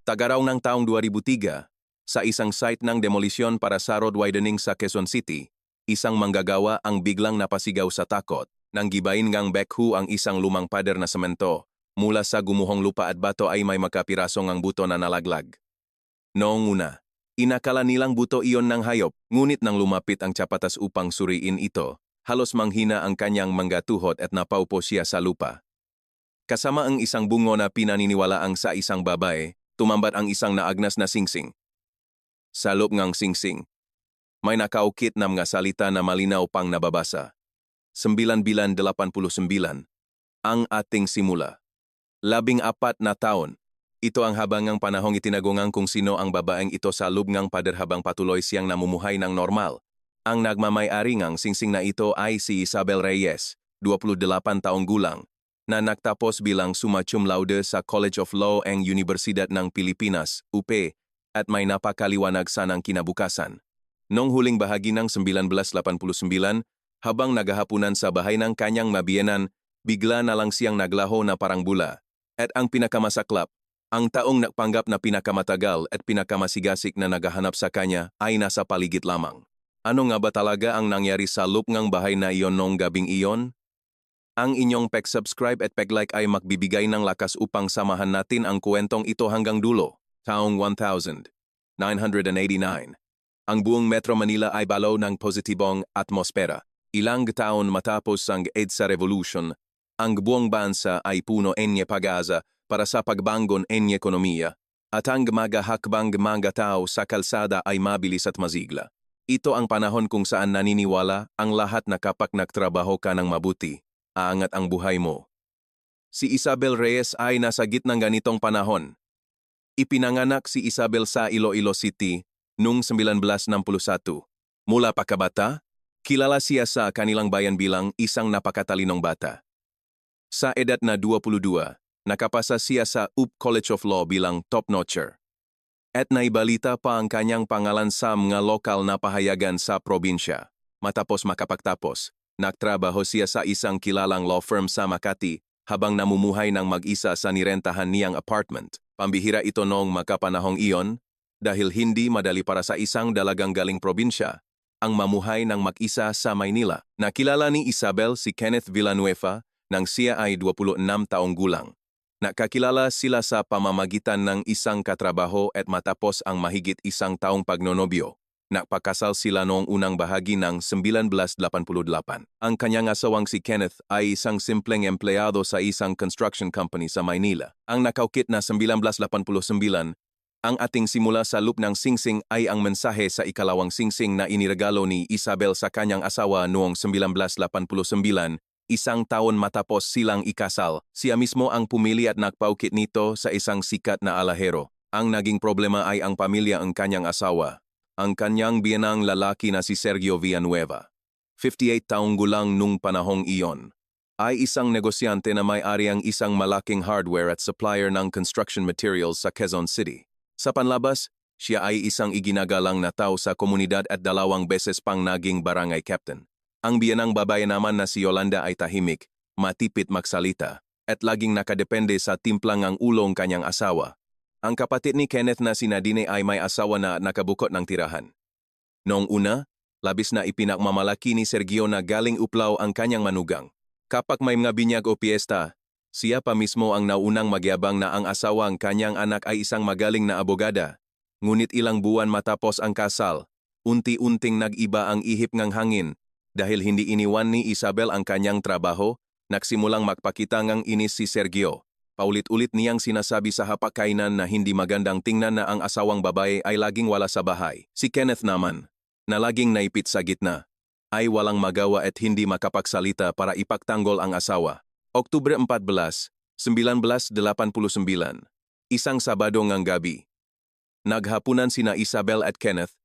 Tagaraw ng taong 2003, sa isang site ng demolisyon para sa road widening sa Quezon City, isang manggagawa ang biglang napasigaw sa takot nang gibain ngang bekhu ang isang lumang pader na semento mula sa gumuhong lupa at bato ay may magkapirasong ang buto na nalaglag. Noong una, inakala nilang buto iyon ng hayop, ngunit nang lumapit ang tsapatas upang suriin ito, halos manghina ang kanyang manggatuhot at napaupo siya sa lupa. Kasama ang isang bungo na pinaniniwalaang sa isang babae, tumambat ang isang naagnas na singsing. Sa loob ngang singsing, may nakaukit na mga salita na malinaw pang nababasa. 989, ang ating simula. 14 na taon. Ito ang habangang panahong itinagungang kung sino ang babaeng ito sa loob ngang pader habang patuloy siyang namumuhay ng normal. Ang nagmamay-ari ngang singsing na ito ay si Isabel Reyes, 28 taong gulang, na nagtapos bilang summa cum laude sa College of Law and Universidad ng Pilipinas, UP, at may napakaliwanag sanang kinabukasan. Noong huling bahagi ng 1989, habang naghahapunan sa bahay ng kanyang mabiyenan, bigla na lang siyang naglaho na parang bula. At ang pinakamasaklap, ang taong nagpanggap na pinakamatagal at pinakamasigasig na naghahanap sa kanya ay nasa paligid lamang. Ano nga ba talaga ang nangyari sa loob ng bahay na iyon noong gabing iyon? Ang inyong pag-subscribe at pag-like ay magbibigay ng lakas upang samahan natin ang kwentong ito hanggang dulo. Taong 1989. Ang buong Metro Manila ay balaw ng positibong atmosfera. Ilang taon matapos ang EDSA Revolution, ang buong bansa ay puno ng pag-asa para sa pagbangon ng ekonomiya, at ang mga hakbang mga tao sa kalsada ay mabilis at masigla. Ito ang panahon kung saan naniniwala ang lahat na kapag nagtrabaho ka ng mabuti, aangat ang buhay mo. Si Isabel Reyes ay nasa gitnang ganitong panahon. Ipinanganak si Isabel sa Iloilo City noong 1961. Mula pagkabata, kilala siya sa kanilang bayan bilang isang napakatalinong bata. Sa edad na 22, nakapasa siya sa UP College of Law bilang top-notcher. At naibalita pa ang kanyang pangalan sa mga lokal na pahayagan sa probinsya. Matapos makapagtapos, nagtrabaho siya sa isang kilalang law firm sa Makati habang namumuhay ng mag-isa sa nirentahan niyang apartment. Pambihira ito noong makapanahong iyon dahil hindi madali para sa isang dalagang galing probinsya ang mamuhay ng mag-isa sa Maynila. Nakilala ni Isabel si Kenneth Villanueva nang siya ay 26 taong gulang. Nakakilala sila sa pamamagitan ng isang katrabaho at matapos ang mahigit isang taong pagnonobyo. Nagpakasal sila noong unang bahagi ng 1988. Ang kanyang asawang si Kenneth ay isang simpleng empleyado sa isang construction company sa Maynila. Ang nakaukit na 1989, ang ating simula sa loop ng singsing ay ang mensahe sa ikalawang singsing na iniregalo ni Isabel sa kanyang asawa noong 1989, isang taon matapos silang ikasal. Siya mismo ang pumili at nagpaukit nito sa isang sikat na alahero. Ang naging problema ay ang pamilya ng kanyang asawa. Ang kanyang biyenang lalaki na si Sergio Villanueva, 58 taong gulang nung panahong iyon, ay isang negosyante na may-ari ang isang malaking hardware at supplier ng construction materials sa Quezon City. Sa panlabas, siya ay isang iginagalang na tao sa komunidad at 2 beses pang naging barangay captain. Ang biyenang babae naman na si Yolanda ay tahimik, matipid magsalita, at laging nakadepende sa timplang ang ulong kanyang asawa. Ang kapatid ni Kenneth na si Nadine ay may asawa na nakabukot ng tirahan. Noong una, labis na ipinakmamalaki ni Sergio na galing uplaw ang kanyang manugang. Kapag may mga binyag o piyesta, siya pa mismo ang naunang magyabang na ang asawa ang kanyang anak ay isang magaling na abogada. Ngunit ilang buwan matapos ang kasal, unti-unting nag-iba ang ihip ng hangin dahil hindi iniwan ni Isabel ang kanyang trabaho, nagsimulang magpakita ngang inis si Sergio. Paulit-ulit niyang sinasabi sa hapagkainan na hindi magandang tingnan na ang asawang babae ay laging wala sa bahay. Si Kenneth naman, na laging naipit sa gitna, ay walang magawa at hindi makapagsalita para ipagtanggol ang asawa. Oktubre 14, 1989, isang Sabado ngang gabi. Naghapunan sina Isabel at Kenneth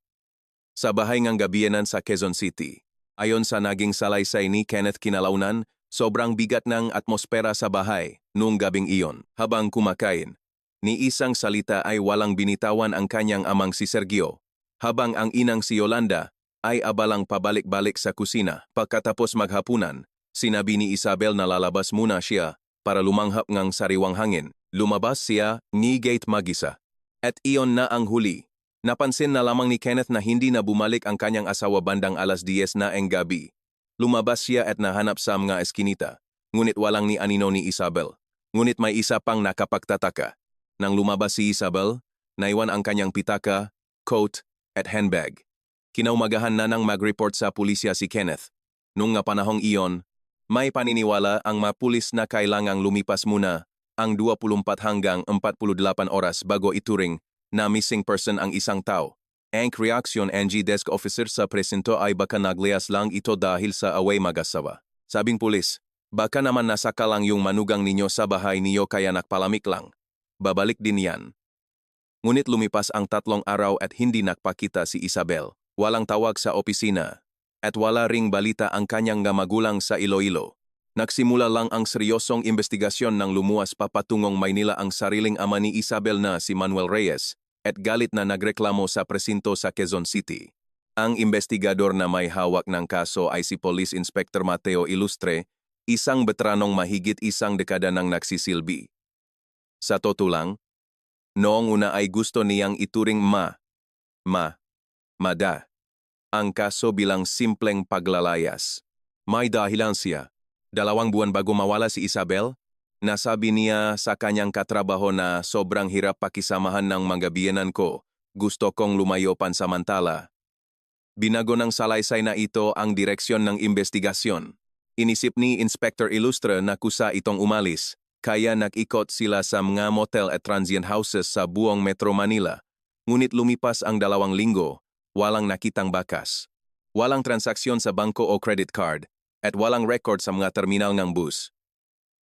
sa bahay ngang gabiyanan sa Quezon City. Ayon sa naging salaysay ni Kenneth kinalaunan, sobrang bigat ng atmosfera sa bahay noong gabing iyon. Habang kumakain, ni isang salita ay walang binitawan ang kanyang amang si Sergio, habang ang inang si Yolanda ay abalang pabalik-balik sa kusina. Pagkatapos maghapunan, sinabi ni Isabel na lalabas muna siya para lumanghap ng sariwang hangin. Lumabas siya ni gate mag-isa. At iyon na ang huli. Napansin na lamang ni Kenneth na hindi na bumalik ang kanyang asawa bandang 10:00 na ang gabi. Lumabas siya at nahanap sa mga eskinita, ngunit walang ni anino ni Isabel. Ngunit may isa pang nakapagtataka. Nang lumabas si Isabel, naiwan ang kanyang pitaka, coat, at handbag. Kinaumagahan na nang mag-report sa pulisya si Kenneth. Nung nga panahong iyon, may paniniwala ang mga pulis na kailangang lumipas muna ang 24 hanggang 48 oras bago ituring na missing person ang isang tao. Ang reaksyon ng desk officer sa presinto ay baka naglias lang ito dahil sa away mag-asawa. Sabing pulis, baka naman nasaka lang yung manugang ninyo sa bahay niyo kaya nakpalamik lang. Babalik din yan. Ngunit lumipas ang 3 araw at hindi nakpakita si Isabel. Walang tawag sa opisina. At wala ring balita ang kanyang magulang sa Iloilo. Nagsimula lang ang seryosong investigasyon nang lumuwas papatungong Maynila ang sariling ama ni Isabel na si Manuel Reyes at galit na nagreklamo sa presinto sa Quezon City. Ang investigador na may hawak ng kaso ay si Police Inspector Mateo Ilustre, isang veteranong mahigit isang dekada nang nagsisilbi. Sa totoo lang, noong una ay gusto niyang ituring mada ang kaso bilang simpleng paglalayas. May dahilan siya. 2 buwan bago mawala si Isabel, nasabi niya sa kanyang katrabaho na sobrang hirap pakisamahan ng mga biyenan ko. Gusto kong lumayo pansamantala. Binago ng salaysay na ito ang direksyon ng investigasyon. Inisip ni Inspector Ilustre na kusa itong umalis, kaya nag-ikot sila sa mga motel at transient houses sa buong Metro Manila. Ngunit lumipas ang 2 linggo, walang nakitang bakas. Walang transaksyon sa bangko o credit card, at walang record sa mga terminal ng bus.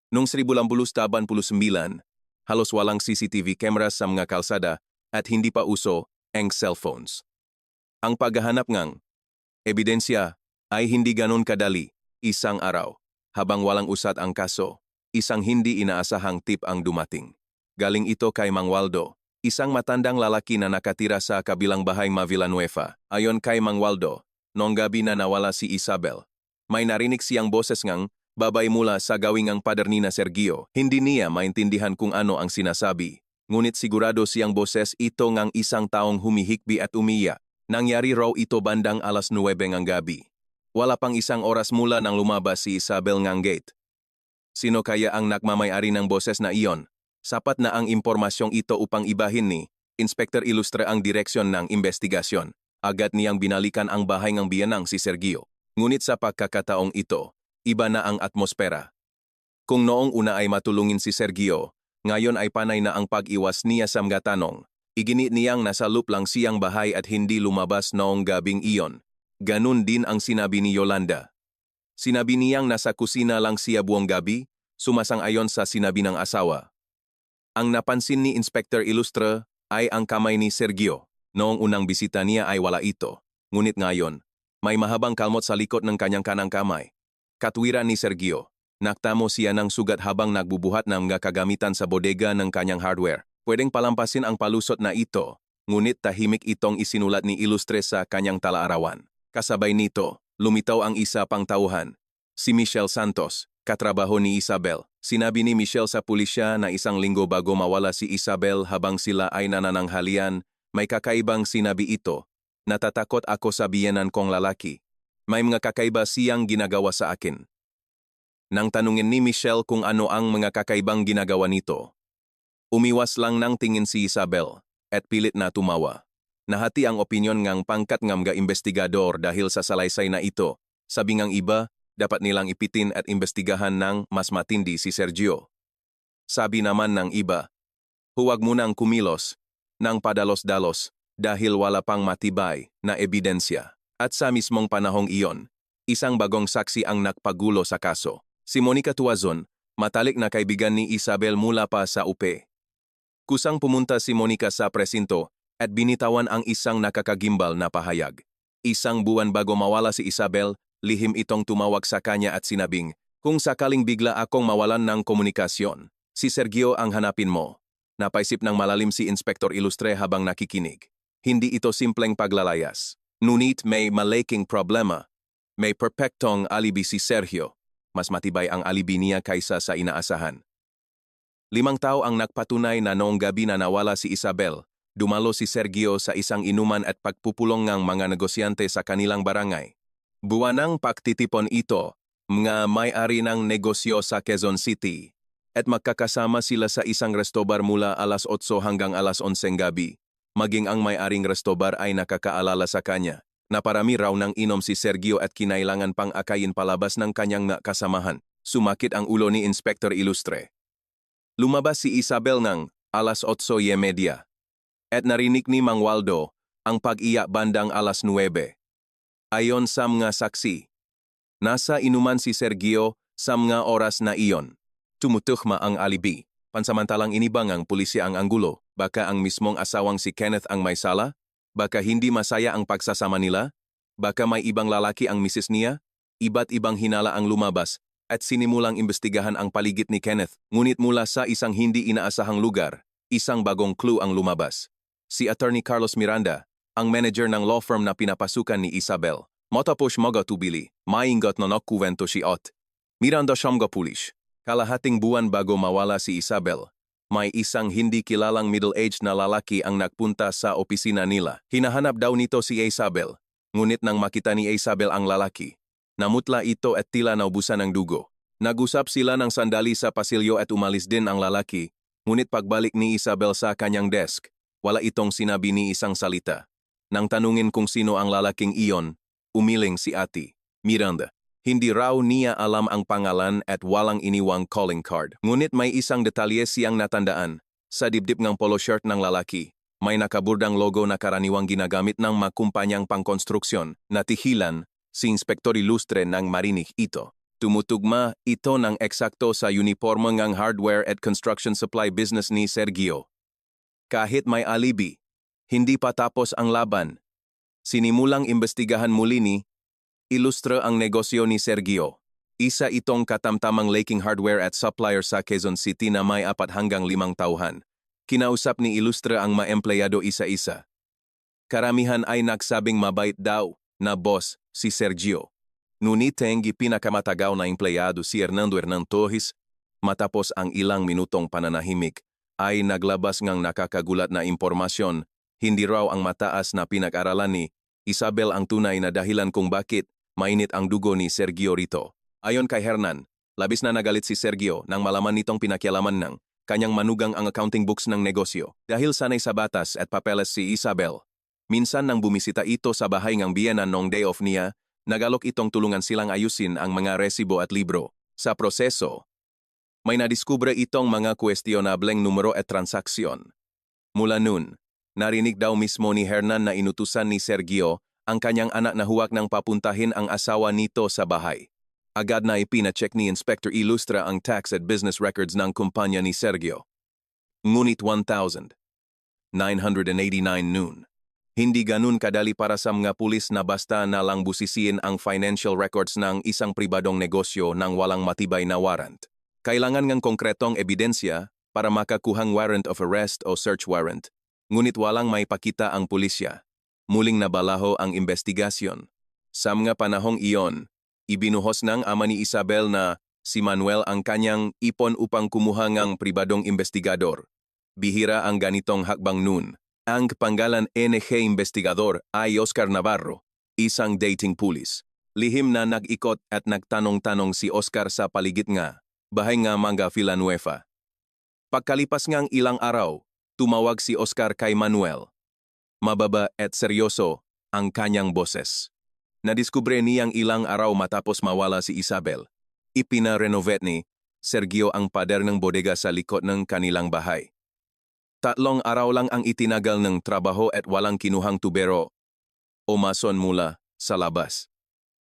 Noong 1979, halos walang CCTV cameras sa mga kalsada at hindi pa uso ang cellphones. Ang paghahanap ng ebidensya ay hindi ganon kadali. Isang araw, habang walang usad ang kaso, isang hindi inaasahang tip ang dumating. Galing ito kay Mang Waldo, isang matandang lalaki na nakatira sa kabilang bahay Villanueva. Ayon kay Mang Waldo, noong gabi na nawala si Isabel, may narinig siyang boses ngang babay mula sa gawing ang pader ni na Sergio. Hindi niya maintindihan kung ano ang sinasabi. Ngunit sigurado siyang boses ito ngang isang taong humihikbi at umiyak. Nangyari raw ito bandang 9:00 ng gabi. Wala pang isang oras mula nang lumabas si Isabel ngang gate. Sino kaya ang nagmamayari ng boses na iyon? Sapat na ang impormasyong ito upang ibahin ni Inspector Ilustre ang direksyon ng investigasyon. Agad niyang binalikan ang bahay ng biyanang si Sergio. Ngunit sa pagkakataong ito, iba na ang atmosfera. Kung noong una ay matulungin si Sergio, ngayon ay panay na ang pag-iwas niya sa mga tanong. Iginit niyang nasa loop lang siyang bahay at hindi lumabas noong gabing iyon. Ganun din ang sinabi ni Yolanda. Sinabi niyang nasa kusina lang siya buong gabi, sumasang-ayon sa sinabi ng asawa. Ang napansin ni Inspector Ilustre ay ang kamay ni Sergio. Noong unang bisita niya ay wala ito. Ngunit ngayon, may mahabang kalmot sa likod ng kanyang kanang kamay. Katwiran ni Sergio, naktamo siya ng sugat habang nagbubuhat ng mga kagamitan sa bodega ng kanyang hardware. Pwedeng palampasin ang palusot na ito, ngunit tahimik itong isinulat ni Ilustre sa kanyang talaarawan. Kasabay nito, lumitaw ang isa pang tauhan, si Michelle Santos, katrabaho ni Isabel. Sinabi ni Michelle sa pulisya na 1 linggo bago mawala si Isabel habang sila ay nanananghalian, may kakaibang sinabi ito. Natatakot ako sa biyenan kong lalaki. May mga kakaiba siyang ginagawa sa akin. Nang tanungin ni Michelle kung ano ang mga kakaibang ginagawa nito, umiwas lang ng tingin si Isabel at pilit na tumawa. Nahati ang opinyon ngang pangkat ng mga investigador dahil sa salaysay na ito. Sabi ngang iba, dapat nilang ipitin at imbestigahan ng mas matindi si Sergio. Sabi naman ng iba, huwag munang kumilos ng padalos-dalos dahil wala pang matibay na ebidensya. At sa mismong panahong iyon, isang bagong saksi ang nakpagulo sa kaso. Si Monica Tuazon, matalik na kaibigan ni Isabel mula pa sa UP. Kusang pumunta si Monica sa presinto at binitawan ang isang nakakagimbal na pahayag. 1 buwan bago mawala si Isabel, lihim itong tumawag sa kanya at sinabing, kung sakaling bigla akong mawalan ng komunikasyon, si Sergio ang hanapin mo. Napaisip ng malalim si Inspector Ilustre habang nakikinig. Hindi ito simpleng paglalayas. Ngunit may malaking problema. May perpektong alibi si Sergio. Mas matibay ang alibi niya kaysa sa inaasahan. 5 tao ang nagpatunay na noong gabi na nawala si Isabel, Dumalo si Sergio sa isang inuman at pagpupulong ng mga negosyante sa kanilang barangay. Buwanang pagtitipon ito, mga may-ari ng negosyo sa Quezon City, at magkakasama sila sa isang restobar mula alas 8 hanggang alas 11 gabi. Maging ang may-aring restobar ay nakakaalala sa kanya na parami raw ng inom si Sergio at kinailangan pang akayin palabas ng kanyang nakasamahan. Sumakit ang ulo ni Inspector Ilustre. Lumabas si Isabel ng alas 8:30 at narinig ni Mang Waldo ang pag-iyak bandang alas 9. Ayon sa mga saksi, nasa inuman si Sergio sa mga oras na iyon. Tumutukma ang alibi. Pansamantalang inibang ang pulisya ang anggulo. Baka ang mismong asawang si Kenneth ang may sala? Baka hindi masaya ang pagsasama nila? Baka may ibang lalaki ang misis niya? Iba't ibang hinala ang lumabas at sinimulang imbestigahan ang paligid ni Kenneth. Ngunit mula sa isang hindi inaasahang lugar, isang bagong clue ang lumabas. Si Attorney Carlos Miranda, ang manager ng law firm na pinapasukan ni Isabel. Matapos magatubili, maingat na nakuwento si Ot. Miranda siyang pulis. Kalahating buwan bago mawala si Isabel, may isang hindi kilalang middle-aged na lalaki ang nagpunta sa opisina nila. Hinahanap daw nito si Isabel, ngunit nang makita ni Isabel ang lalaki, namutla ito at tila naubusan ng dugo. Nag-usap sila ng sandali sa pasilyo at umalis din ang lalaki, ngunit pagbalik ni Isabel sa kanyang desk, wala itong sinabi ni isang salita. Nang tanungin kung sino ang lalaking iyon, umiling si Ate Miranda. Hindi raw niya alam ang pangalan at walang iniwang calling card. Ngunit may isang detalye siyang natandaan. Sa dibdib ng polo shirt ng lalaki, may nakaburdang logo na karaniwang ginagamit ng mga kumpanyang pangkonstruksyon. Natihilan si Inspector Ilustre nang marinig ito. Tumutugma ito ng eksakto sa uniforme ng hardware at construction supply business ni Sergio. Kahit may alibi, hindi pa tapos ang laban. Sinimulang imbestigahan muli ni Ilustre ang negosyo ni Sergio. Isa itong katamtamang laking hardware at supplier sa Quezon City na may 4 hanggang 5 tauhan. Kinausap ni Ilustre ang mga empleyado isa-isa. Karamihan ay nagsabing mabait daw na boss si Sergio. Ngunit ang pinakamatagaw na empleyado si Hernando Hernan Torres, matapos ang ilang minutong pananahimik, ay naglabas ng nakakagulat na impormasyon. Hindi raw ang mataas na pinag-aralan ni Isabel ang tunay na dahilan kung bakit mainit ang dugo ni Sergio rito. Ayon kay Hernan, labis na nagalit si Sergio nang malaman nitong pinakialaman ng kanyang manugang ang accounting books ng negosyo. Dahil sanay sa batas at papeles si Isabel, minsan nang bumisita ito sa bahay ng biyenan noong day off niya, nagalok itong tulungan silang ayusin ang mga resibo at libro. Sa proseso, may nadiskubre itong mga kwestiyonableng numero at transaksyon. Mula nun, narinig daw mismo ni Hernan na inutusan ni Sergio ang kanyang anak na huwag nang papuntahin ang asawa nito sa bahay. Agad na ipina-check ni Inspector Ilustre ang tax at business records ng kumpanya ni Sergio. Ngunit 1,989 noon. Hindi ganun kadali para sa mga pulis na basta na lang busisiin ang financial records ng isang pribadong negosyo nang walang matibay na warrant. Kailangan ng konkretong ebidensya para makakuhang warrant of arrest o search warrant. Ngunit walang may pakita ang pulisya. Muling nabalaho ang investigasyon. Sa mga panahong iyon, ibinuhos ng ama ni Isabel na si Manuel ang kanyang ipon upang kumuha ng pribadong investigador. Bihira ang ganitong hakbang noon. Ang panggalan NG investigador ay Oscar Navarro, isang dating pulis. Lihim na nag-ikot at nagtanong-tanong si Oscar sa paligid nga, bahay nga Manga Villanueva. Pagkalipas ngang ilang araw, tumawag si Oscar kay Manuel. Mababa at seryoso ang kanyang boses. Nadiskubre niyang ilang araw matapos mawala si Isabel. Ipina-renovate ni Sergio ang pader ng bodega sa likod ng kanilang bahay. 3 araw lang ang itinagal ng trabaho at walang kinuhang tubero o mason mula sa labas.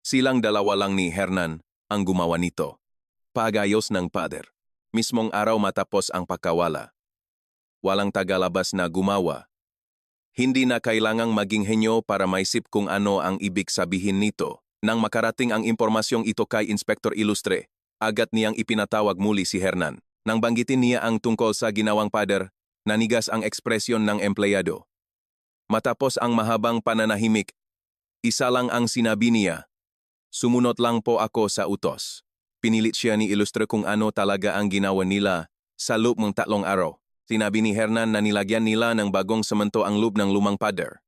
Silang dalawa lang ni Hernan ang gumawa nito. Pagayos ng pader. Mismong araw matapos ang pagkawala. Walang tagalabas na gumawa. Hindi na kailangang maging henyo para maisip kung ano ang ibig sabihin nito. Nang makarating ang impormasyong ito kay Inspector Ilustre, agad niyang ipinatawag muli si Hernan. Nang banggitin niya ang tungkol sa ginawang pader, nanigas ang ekspresyon ng empleyado. Matapos ang mahabang pananahimik, isa lang ang sinabi niya, "Sumunod lang po ako sa utos." Pinilit siya ni Ilustre kung ano talaga ang ginawa nila sa loob ng 3 araw. Sinabi ni Hernan na nilagyan nila ng bagong semento ang loob ng lumang pader.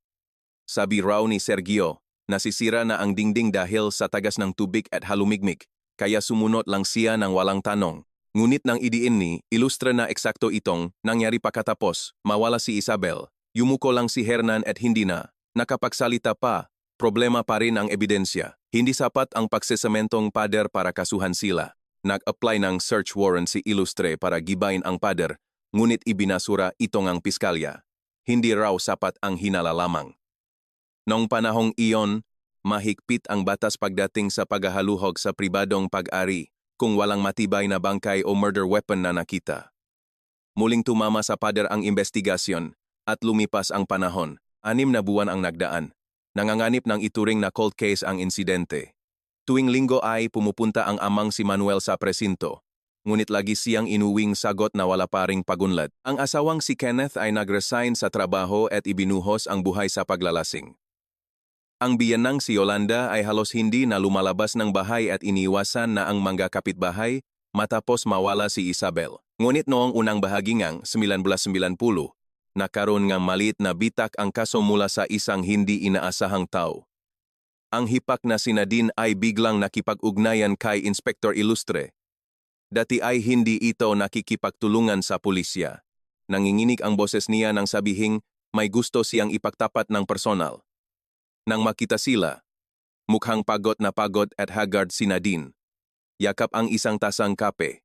Sabi raw ni Sergio, nasisira na ang dingding dahil sa tagas ng tubig at halumigmig, kaya sumunod lang siya ng walang tanong. Ngunit nang idiin ni, ilustra na eksakto itong nangyari pagkatapos, mawala si Isabel. Yumuko lang si Hernan at hindi na nakapagsalita pa. Problema pa rin ang ebidensya. Hindi sapat ang pagsesementong pader para kasuhan sila. Nag-apply ng search warrant si Ilustre para gibain ang pader, ngunit ibinasura itong ang piskalya. Hindi raw sapat ang hinala lamang. Noong panahong iyon, mahigpit ang batas pagdating sa paghahaluhog sa pribadong pag-ari kung walang matibay na bangkay o murder weapon na nakita. Muling tumama sa pader ang investigasyon at lumipas ang panahon. 6 na buwan ang nagdaan. Nanganganib ng ituring na cold case ang insidente. Tuwing linggo ay pumupunta ang amang si Manuel sa presinto, ngunit lagi siyang inuwing sagot na wala pa ring pagunlad. Ang asawang si Kenneth ay nag-resign sa trabaho at ibinuhos ang buhay sa paglalasing. Ang biyanang si Yolanda ay halos hindi na lumalabas ng bahay at iniwasan na ang mga kapitbahay matapos mawala si Isabel. Ngunit noong unang bahagi ngang 1990, nakaroon ngang maliit na bitak ang kaso mula sa isang hindi inaasahang tao. Ang hipak na si Nadine ay biglang nakipag-ugnayan kay Inspector Ilustre. Dati ay hindi ito nakikipagtulungan sa pulisya. Nanginginig ang boses niya nang sabihing may gusto siyang ipagtapat ng personal. Nang makita sila, mukhang pagod at haggard si Nadine. Yakap ang isang tasang kape.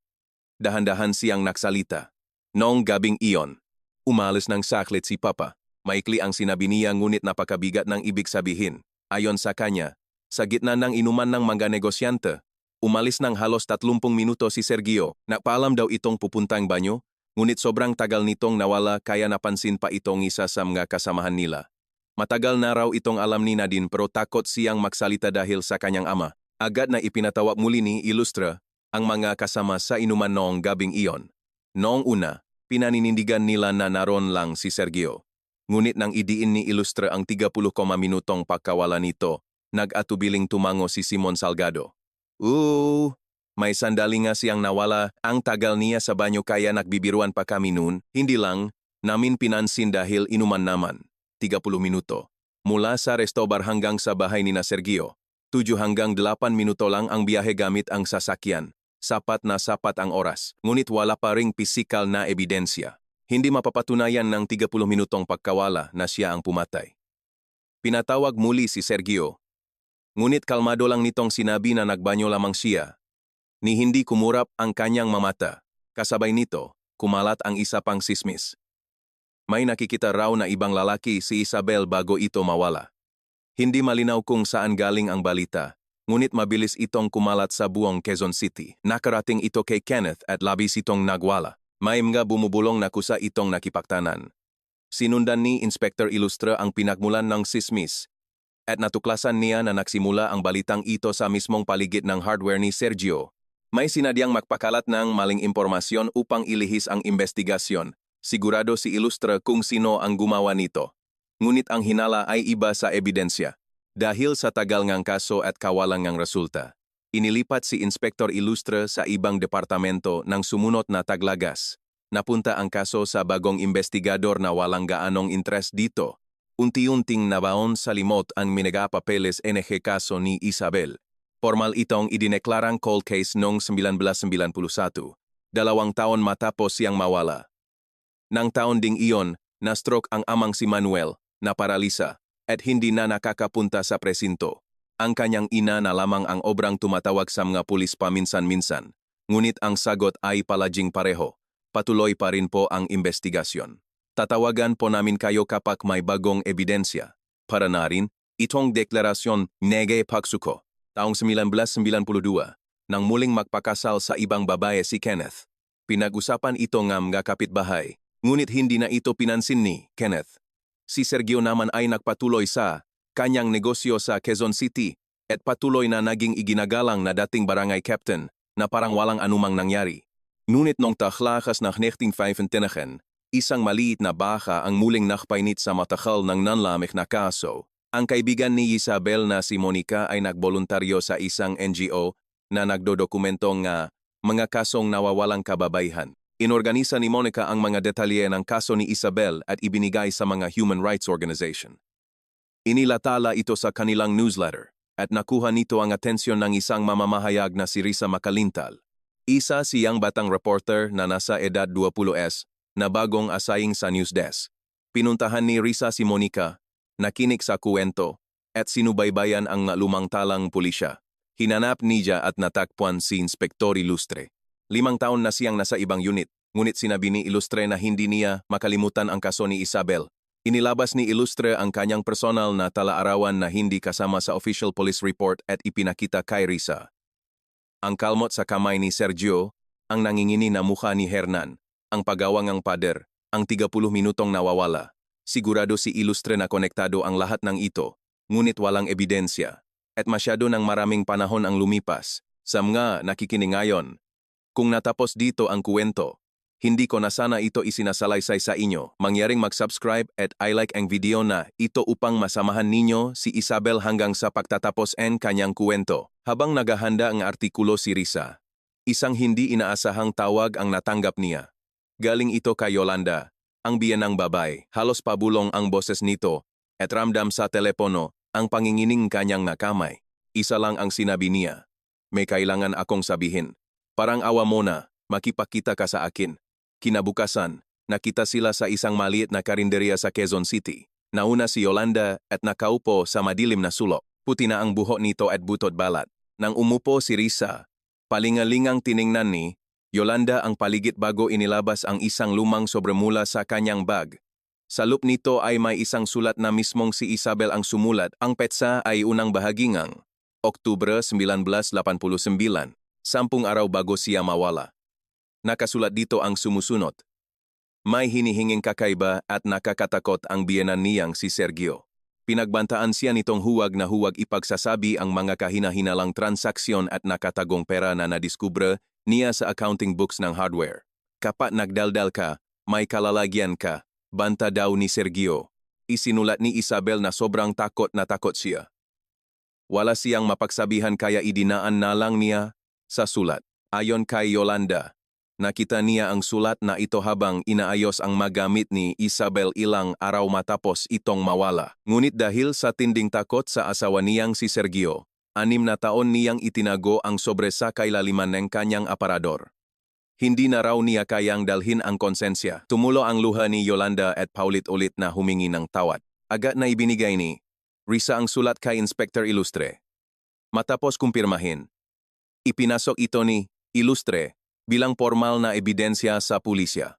Dahan-dahan siyang naksalita. Noong gabing iyon, umalis ng saklit si Papa. Maikli ang sinabi niya ngunit napakabigat ng ibig sabihin. Ayon sa kanya, sa gitna ng inuman ng mga negosyante, umalis ng halos 30 minuto si Sergio. Napaalam daw itong pupuntang banyo, ngunit sobrang tagal nitong nawala kaya napansin pa itong isa sa mga kasamahan nila. Matagal na raw itong alam ni Nadine pero takot siyang magsalita dahil sa kanyang ama. Agad na ipinatawag muli ni Ilustre ang mga kasama sa inuman noong gabing iyon. Noong una, pinaninindigan nila na naroon lang si Sergio. Ngunit nang idiin ni Ilustre ang 30 minutong pagkawala nito, nag-atubiling tumango si Simon Salgado. May sandali nga siyang nawala, ang tagal niya sa banyo kaya nagbibiruan pa kami noon, hindi lang namin pinansin dahil inuman naman. 30 minuto. Mula sa restobar hanggang sa bahay ni na Sergio, 7 hanggang 8 minuto lang ang biyahe gamit ang sasakyan. Sapat na sapat ang oras, ngunit wala pa ring pisikal na ebidensya. Hindi mapapatunayan ng 30 minutong pagkawala na siya ang pumatay. Pinatawag muli si Sergio. Ngunit kalmado lang nitong sinabi na nagbanyo lamang siya. Ni hindi kumurap ang kanyang mamata. Kasabay nito, kumalat ang isa pang sismis. May nakikita raw na ibang lalaki si Isabel bago ito mawala. Hindi malinaw kung saan galing ang balita, ngunit mabilis itong kumalat sa buong Quezon City. Nakarating ito kay Kenneth at labis itong nagwala. May mga bumubulong na kusa itong nakipagtanan. Sinundan ni Inspector Ilustre ang pinagmulan ng sismis at natuklasan niya na nagsimula ang balitang ito sa mismong paligid ng hardware ni Sergio. May sinadyang magpakalat ng maling impormasyon upang ilihis ang investigasyon. Sigurado si Ilustre kung sino ang gumawa nito. Ngunit ang hinala ay iba sa ebidensya. Dahil sa tagal ngang kaso at kawalang ngang resulta, inilipat si Inspector Ilustre sa ibang departamento ng sumunod na taglagas. Napunta ang kaso sa bagong investigador na walang gaanong interest dito. Unti-unting nabaon sa limot ang minagapapeles NG kaso ni Isabel. Formal itong idineklarang cold case noong 1991, 2 taon matapos siyang mawala. Nang taon ding iyon, na-stroke ang amang si Manuel, na paralisa, at hindi na nakakapunta sa presinto. Ang kanyang ina na lamang ang obrang tumatawag sa mga pulis paminsan-minsan. Ngunit ang sagot ay palaging pareho. Patuloy pa rin po ang investigasyon. Tatawagan po namin kayo kapag may bagong ebidensya. Para na rin, itong deklarasyon Nege Pagsuko, taong 1992, nang muling magpakasal sa ibang babae si Kenneth. Pinag-usapan ito ng mga kapitbahay. Ngunit hindi na ito pinansin ni Kenneth. Si Sergio naman ay nagpatuloy sa kanyang negosyo sa Quezon City at patuloy na naging iginagalang na dating barangay captain na parang walang anumang nangyari. Ngunit nung taklakas na 1995, isang maliit na baka ang muling nakpainit sa matakal ng nanlamig na kaso. Ang kaibigan ni Isabel na si Monica ay nagboluntaryo sa isang NGO na nagdodokumentong mga kasong nawawalang kababaihan. Inorganisa ni Monica ang mga detalye ng kaso ni Isabel at ibinigay sa mga human rights organization. Inilatala ito sa kanilang newsletter at nakuha nito ang atensyon ng isang mamamahayag na si Risa Makalintal. Isa siyang batang reporter na nasa edad 20s na bagong assign sa news desk. Pinuntahan ni Risa si Monica, nakinig sa kuwento, at sinubaybayan ang lumang talang pulisya. Hinanap niya at natakpuan si Inspektor Ilustre. 5 taon na siyang nasa ibang unit, ngunit sinabi ni Ilustre na hindi niya makalimutan ang kaso ni Isabel. Inilabas ni Ilustre ang kanyang personal na tala-arawan na hindi kasama sa official police report at ipinakita kay Risa. Ang kalmot sa kamay ni Sergio, ang nangingini na mukha ni Hernan, ang pagawangang pader, ang 30 minutong nawawala. Sigurado si Ilustre na konektado ang lahat ng ito, ngunit walang ebidensya. At masyado ng maraming panahon ang lumipas. Sa mga nakikinig ngayon, kung natapos dito ang kuwento, hindi ko na sana ito isinasalaysay sa inyo. Mangyaring mag-subscribe at i-like ang video na ito upang masamahan ninyo si Isabel hanggang sa pagtatapos ng kanyang kuwento. Habang naghahanda ang artikulo si Risa, isang hindi inaasahang tawag ang natanggap niya. Galing ito kay Yolanda, ang biyanang babae. Halos pabulong ang boses nito at ramdam sa telepono ang pangingining kanyang nakamay. Isa lang ang sinabi niya. May kailangan akong sabihin. Parang awa mo na, makipakita ka sa akin. Kinabukasan, nakita sila sa isang maliit na karinderya sa Quezon City. Nauna si Yolanda at nakaupo sa madilim na sulok. Puti na ang buhok nito at butot balat. Nang umupo si Risa, palingalingang tiningnan ni Yolanda ang paligid bago inilabas ang isang lumang sobremula sa kanyang bag. Sa loob nito ay may isang sulat na mismong si Isabel ang sumulat. Ang petsa ay unang bahagi ngang Oktubre 1989, 10 araw bago siya mawala. Nakasulat dito ang sumusunod. May hinihinging kakaiba at nakakatakot ang biyenan niyang si Sergio. Pinagbantaan siya nitong huwag na huwag ipagsasabi ang mga kahina-hinalang transaksyon at nakatagong pera na nadiskubre niya sa accounting books ng hardware. Kapag nagdaldal ka, may kalalagyan ka. Banta daw ni Sergio. Isinulat ni Isabel na sobrang takot na takot siya. Wala siyang mapagsabihan kaya idinaan na lang niya sa sulat. Ayon kay Yolanda, nakita niya ang sulat na ito habang inaayos ang magamit ni Isabel ilang araw matapos itong mawala. Ngunit dahil sa tinding takot sa asawa niyang si Sergio, 6 na taon niyang itinago ang sobresakay kailaliman ng kanyang aparador. Hindi na raw niya kayang dalhin ang konsensya. Tumulo ang luha ni Yolanda at paulit-ulit na humingi ng tawad. Agad na ibinigay ni Risa ang sulat kay Inspektor Ilustre. Matapos kumpirmahin, ipinasok ito ni Ilustre bilang formal na ebidensya sa pulisya.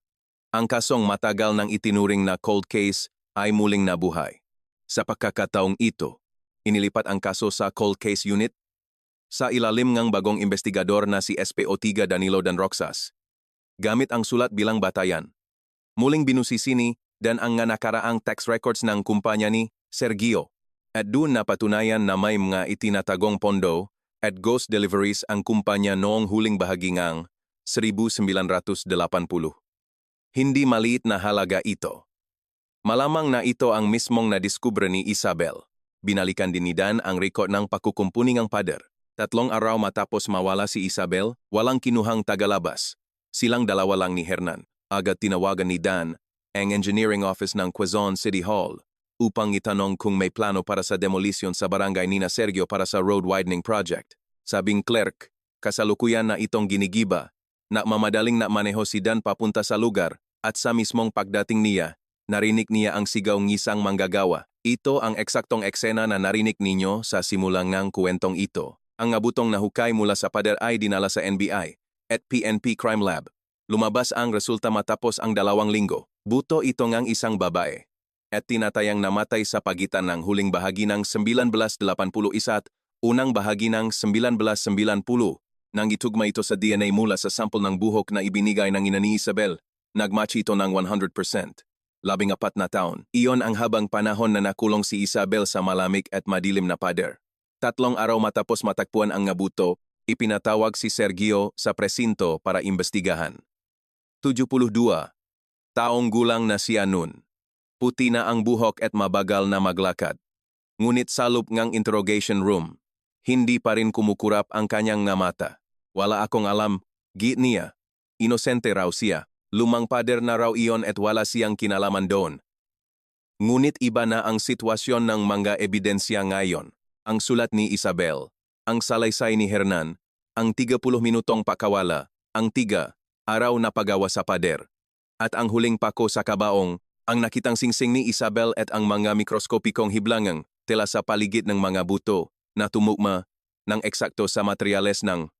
Ang kasong matagal nang itinuring na cold case ay muling nabuhay. Sa pagkakataong ito, inilipat ang kaso sa cold case unit sa ilalim ng bagong investigador na si SP Otiga Danilo Dan Roxas. Gamit ang sulat bilang batayan. Muling binusisi ni Dan ang nakaraang tax records ng kumpanya ni Sergio. At doon napatunayan na may mga itinatagong pondo at ghost deliveries ang kumpanya noong huling bahagi ng 1980. Hindi maliit na halaga ito. Malamang na ito ang mismong nadiskubre ni Isabel. Binalikan din ni Dan ang record ng pakukumpuni ng pader. 3 araw matapos mawala si Isabel, walang kinuhang tagalabas. Silang dalawa lang ni Hernan. Agad tinawagan ni Dan ang engineering office ng Quezon City Hall upang itanong kung may plano para sa demolition sa barangay nina Sergio para sa road widening project. Sabing clerk, kasalukuyan na itong ginigiba, na mamadaling na maneho si Dan papunta sa lugar at sa mismong pagdating niya, narinig niya ang sigaw ng isang manggagawa. Ito ang eksaktong eksena na narinig ninyo sa simulang ng kuwentong ito. Ang abutong na hukay mula sa pader ay dinala sa NBI at PNP Crime Lab. Lumabas ang resulta matapos ang 2 linggo. Buto ito ngang isang babae at tinatayang namatay sa pagitan ng huling bahagi ng 1981 at unang bahagi ng 1990. Nang itugma ito sa DNA mula sa sample ng buhok na ibinigay ng ina ni Isabel, nagmatch ito ng 100%. 14 na taon. Iyon ang habang panahon na nakulong si Isabel sa malamig at madilim na pader. 3 araw matapos matakpuan ang ngabuto, ipinatawag si Sergio sa presinto para imbestigahan. 72 taong gulang na siya nun. Puti na ang buhok at mabagal na maglakad. Ngunit sa loob ng interrogation room, hindi pa rin kumukurap ang kanyang nga mata. Wala akong alam, git niya. Inosente raw siya. Lumang pader na raw iyon at wala siyang kinalaman doon. Ngunit iba na ang sitwasyon ng mga ebidensya ngayon. Ang sulat ni Isabel, ang salaysay ni Hernan, ang 30 minutong pakawala, ang 3 araw na pagawa sa pader, at ang huling pako sa kabaong, ang nakitang singsing ni Isabel at ang mga mikroskopikong hiblangang tela sa paligid ng mga buto na tumugma ng eksakto sa materyales ng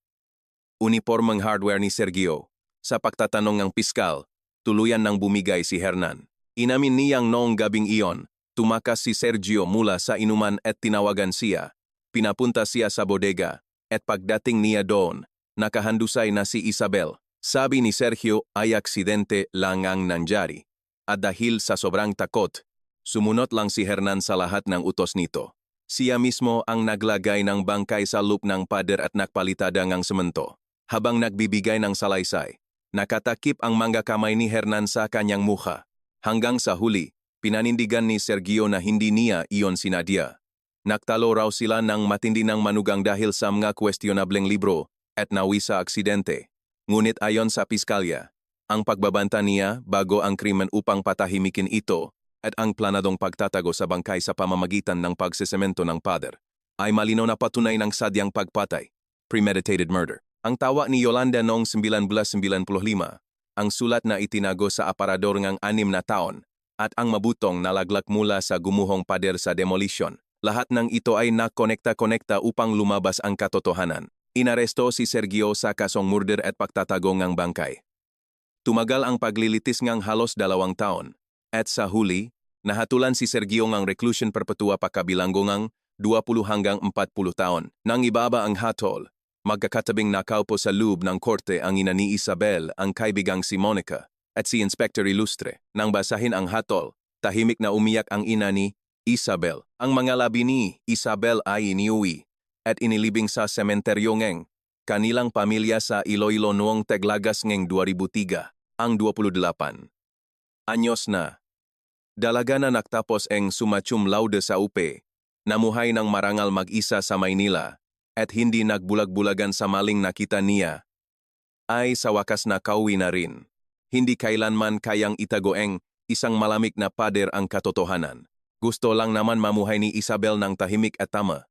uniformeng hardware ni Sergio. Sa pagtatanong ng piskal, tuluyan nang bumigay si Hernan. Inamin niyang noong gabing iyon, tumakas si Sergio mula sa inuman at tinawagan siya. Pinapunta siya sa bodega, at pagdating niya doon, nakahandusay na si Isabel. Sabi ni Sergio ay aksidente lang ang nangyari. At dahil sa sobrang takot, sumunod lang si Hernan sa lahat ng utos nito. Siya mismo ang naglagay ng bangkay sa loop ng pader at nakpalitada ng semento. Habang nagbibigay ng salaysay, nakatakip ang mga kamay ni Hernan sa kanyang mukha. Hanggang sa huli, pinanindigan ni Sergio na hindi niya iyon sinadya. Naktalo raw sila ng matindi ng manugang dahil sa mga kwestiyonableng libro at nawi sa aksidente. Ngunit ayon sa piskalya, ang pagbabanta niya bago ang krimen upang patahimikin ito at ang planadong pagtatago sa bangkay sa pamamagitan ng pagsesemento ng pader ay malinaw na patunay ng sadyang pagpatay, premeditated murder. Ang tawa ni Yolanda noong 1995, ang sulat na itinago sa aparador ng 6 na taon, at ang mabutong nalaglak mula sa gumuhong pader sa demolition. Lahat ng ito ay nakonekta-konekta upang lumabas ang katotohanan. Inaresto si Sergio sa kasong murder at pagtatago ng bangkay. Tumagal ang paglilitis ng halos 2 taon, at sa huli, nahatulan si Sergio ng reclusion perpetua pagkabilanggo ng 20 hanggang 40 taon. Nang ibaba ang hatol, magkakatabing nakaupo sa loob ng korte ang ina ni Isabel, ang kaibigang si Monica, at si Inspector Ilustre. Nang basahin ang hatol, tahimik na umiyak ang ina ni Isabel. Ang mga labi ni Isabel ay iniuwi at inilibing sa sementeryo ng kanilang pamilya sa Iloilo noong Teglagas ng 2003, ang 28 anyos na. Dalaga na nagtapos ang summa cum laude sa UP, namuhay ng marangal mag-isa sa Maynila, at hindi nagbulag-bulagan sa maling nakita niya, ay sa wakas na kauwi na rin. Hindi kailanman kayang itagoeng isang malamig na pader ang katotohanan. Gusto lang naman mamuhay ni Isabel ng tahimik at tama.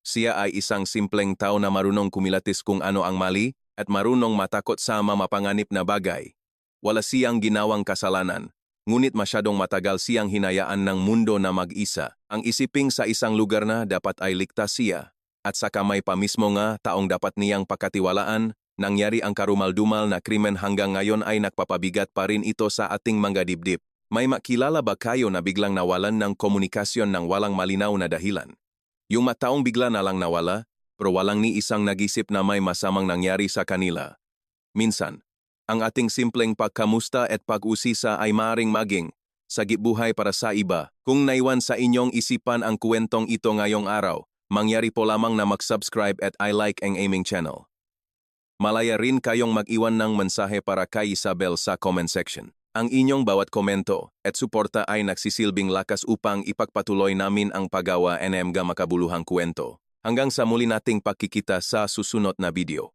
Siya ay isang simpleng tao na marunong kumilatis kung ano ang mali at marunong matakot sa mapanganib na bagay. Wala siyang ginawang kasalanan, ngunit masyadong matagal siyang hinayaan ng mundo na mag-isa. Ang isiping sa isang lugar na dapat ay ligtas siya, at sa kamay pa mismo nga taong dapat niyang pakatiwalaan, nangyari ang karumal-dumal na krimen hanggang ngayon ay nagpapabigat pa rin ito sa ating mga dibdib. May makilala ba kayo na biglang nawalan ng komunikasyon ng walang malinaw na dahilan? Yung mataong bigla na lang nawala, pero walang ni isang nag-isip na may masamang nangyari sa kanila. Minsan, ang ating simpleng pagkamusta at pag-usisa ay maaaring maging sagip buhay para sa iba. Kung naiwan sa inyong isipan ang kwentong ito ngayong araw, mangyari po lamang na mag-subscribe at i-like ang aming channel. Malaya rin kayong mag-iwan ng mensahe para kay Isabel sa comment section. Ang inyong bawat komento at suporta ay nagsisilbing lakas upang ipagpatuloy namin ang paggawa ng makabuluhang kwento. Hanggang sa muli nating pagkikita sa susunod na video.